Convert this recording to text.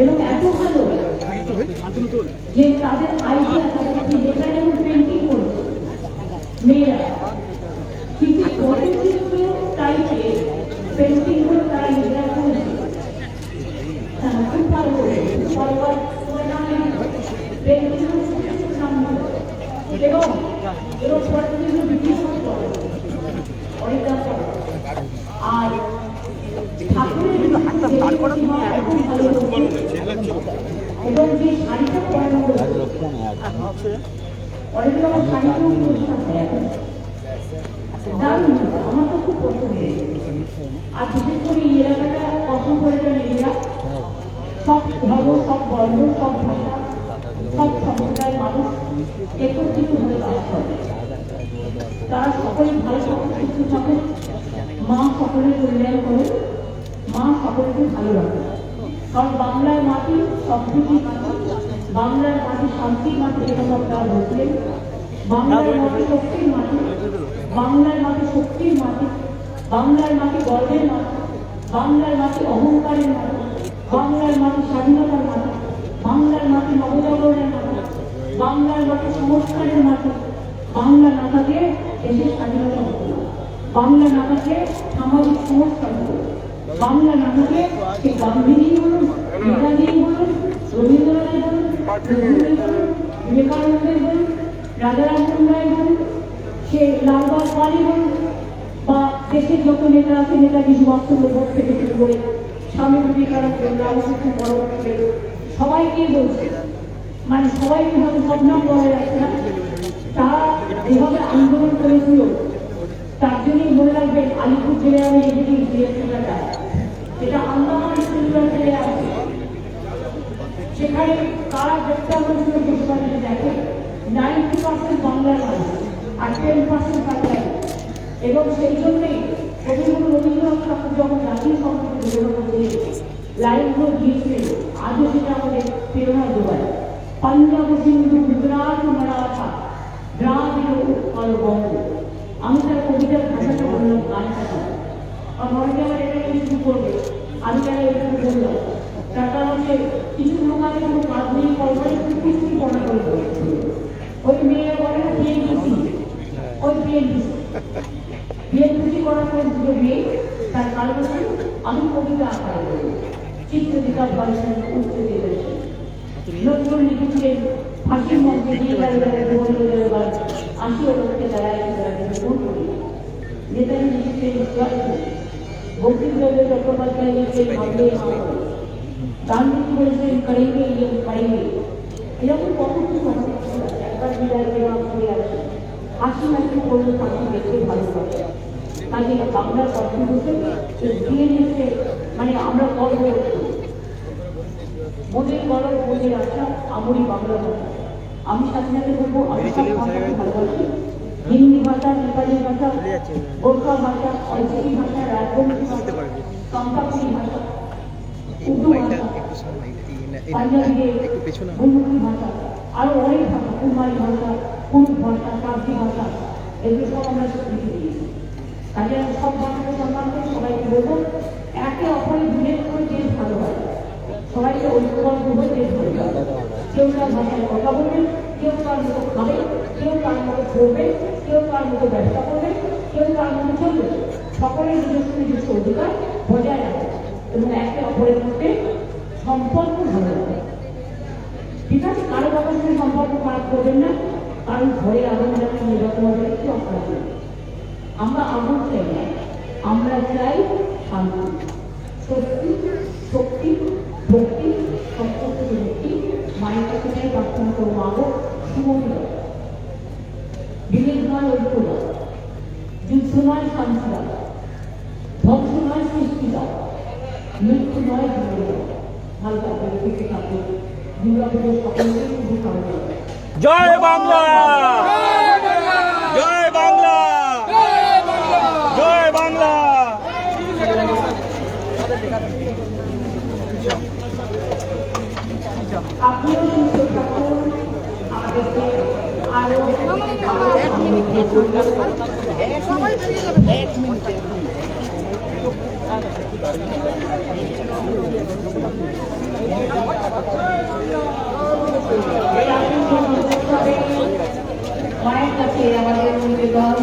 এবং এত ভালো যে তাদের আইডিয়া তাদের যেখানে পেন্টিং করছে মেয়েরা কিন্তু পরিচিত টাইপে পেন্টিং করে তারা নিজেরা করেছে খুব ভালো করে পেন্টিং এবং পরিচিত ব্রিটিশ আর এবং যে শাড়িটা পরানো অনেকগুলো আমার শাড়িটাও দারুণ আমার তো খুব পছন্দ। আর বিশেষ করে এই এলাকাটা পছন্দ করেছে মেয়েরা সব ধর্ম সব বর্ণ সব ভাষা সব সম্প্রদায়ের মানুষ একত্রিত হয়ে বাস করে। তারা সকলে ভালো সকল সুস্থ থাকে, মা সকলের কল্যাণ করে, মা সকলকে ভালো রাখে। কারণ বাংলার মাটি সম্প্রীতির মাটি, বাংলার মাটি শান্তির মাটি, এরকম আপনারা বলছিলেন। বাংলার মাটি শক্তির মাটি, বাংলার মাটি শক্তির মাটি, বাংলার মাটি গর্বের মাটি, বাংলার মাটি অহংকারের মাটি, বাংলার মাটি স্বাধীনতার মাটি, বাংলার মাটি নবজাগরণের মাটি, বাংলার মাটি সংস্কারের মাটি। বাংলা না থাকে দেশের স্বাধীনতা হতো না, বাংলা না থাকে সামাজিক সংস্কার হতো, বাংলা না থাকে সে গান্ধীজি বলুন, নেতাজি বলুন, রবীন্দ্রনাথ বলুন, বিবেকানন্দের বলুন, রাজা রামমোহন রায় বলুন, সে লালবাগ পালি বলুন, বা দেশের যত নেতা আছে নেতাজি সুভাষচন্দ্র বোস থেকে শুরু করে স্বামী বিবেকানন্দ, রামকৃষ্ণ পরমহংস, সবাইকে বলছে, মানে সবাইকে হয়তো সব নাম বলা যাচ্ছে না। তারা যেভাবে আন্দোলন করেছিল তার জন্যই মনে রাখবেন আলিপুর জেলায় আমি এদিকে জিএসটিটা যেটা আন্দামান সেলুলার জেলে আছে, সেখানে তারা গ্রেপ্তার করেছিল দেশবাসীকে দেখে 90% বাংলার মানুষ আর 10% বাংলায়। এবং সেই জন্যই কবিগুরু রবীন্দ্রনাথ ঠাকুর যখন জাতীয় সংসদে বিরোধ দিয়ে লাইনগুলো দিয়েছিলেন, আজও সেটা আমাদের প্রেরণা যোগায়। পাঞ্জাব সিন্ধু গুজরাট মারাঠা দ্রাবিড় উৎকল বঙ্গ। আমি তার কবিতার ভাষাটা বললাম, গানটা আর অনেকে আমার এটা কিছু করবে, আমি তারা এটা বললাম। তার কারণ হচ্ছে কিছু লোক আমি কোনো কাজ নেই করবে, কিছু পড়া করে বলছে। ওই মেয়েরা বলে না বিএনপিসি, ওই বিএনপিসি করার পর দুটো মেয়ে তার কারণ হচ্ছে আমি কবিতা আকারে বলবো, চিত্র বিকাশ বাড়িছেন, উঠতে দিয়েছেন, নজরুল লিখেছিলেন ফাঁসির মধ্যে দিয়ে আসিও লোককে দাঁড়ায় নেতাজি লিখেছেন বঙ্কিমচন্দ্র চট্টোপাধ্যায় লিখছেন ভাবলে গান্ধীজি বলেছেন করেঙ্গে পাইবে। এরকম কত কিছু একবার বিদায় দেওয়া ঘুরে আসে, হাসি হাসি করলে ফাঁসি দেখতে ভালো লাগে। কাজে বাংলার কর্তৃপক্ষ দিয়ে নিচ্ছে, মানে আমরা গর্ব করছি, মোদের গরম মোদের আশা, আমরই বাংলা ভাষা। আমি সাথে সাথে বলবো আমি সব ভাষাকে ভালোবাসি, হিন্দি ভাষা, নেপালি ভাষা, গোর্খা ভাষা, অঞ্চলি ভাষা, রাজবংশী ভাষা, চম্পাপুরি ভাষা, উর্দু ভাষা, পাঞ্জাবি গুরমুখী ভাষা, আরো অনেক ভাষা, কুমারী ভাষা, কুরুক ভাষা, কার্তি ভাষা, এগুলো সব আমরা স্বীকৃতি দিয়েছি। কাজে আমি সব ভাষাকে সম্মান করে সবাইকে বলবো একে অপরের বিলেট করে দেশ ভালো হয়, সবাইকে ঐক্যবদ্ধ হয়ে দেশ ভালো হয়। কেউ তার ভাষায় কথা বলবে, কেউ তার মতো খাবে, কেউ তার মতো পড়বে, কেউ তার মতো ব্যবসা করবে, কেউ তার মতো চলবে। সকলের নিজস্ব নিজস্ব অধিকার বজায় রাখবে এবং একে অপরের মধ্যে সম্পর্ক ভালো হবে। ঠিক আছে, কারো বাবার সঙ্গে সম্পর্ক খারাপ করবেন না, কারণ ঘরে আগুন যাতে নির্বাচন হবে একটু অপরাধ। আমরা আগুন চাই না, আমরা চাই শান্তি, শক্তি, শক্তি, ভক্তি, সম্পর্ক মুক্তি। মায়ের কাছে চাই প্রার্থনা করবো আলো সুমতি দাও, বিলেদ নয় ঐক্য দাও, যুদ্ধ নয় শান্তি দাও, ধ্বংস নয় সৃষ্টি দাও, মৃত্যু নয় জীবন দাও। হালকা করে থেকে থাকবে দুর্গা পুজোর সকলকে শুধু খাওয়া। জয় বাংলা, জয় বাংলা, জয় বাংলা। আপনিও সুস্থ থাকুন, আমাদেরকে আরো এক মিনিট মায়ের কাছে আমাদের নিবেদন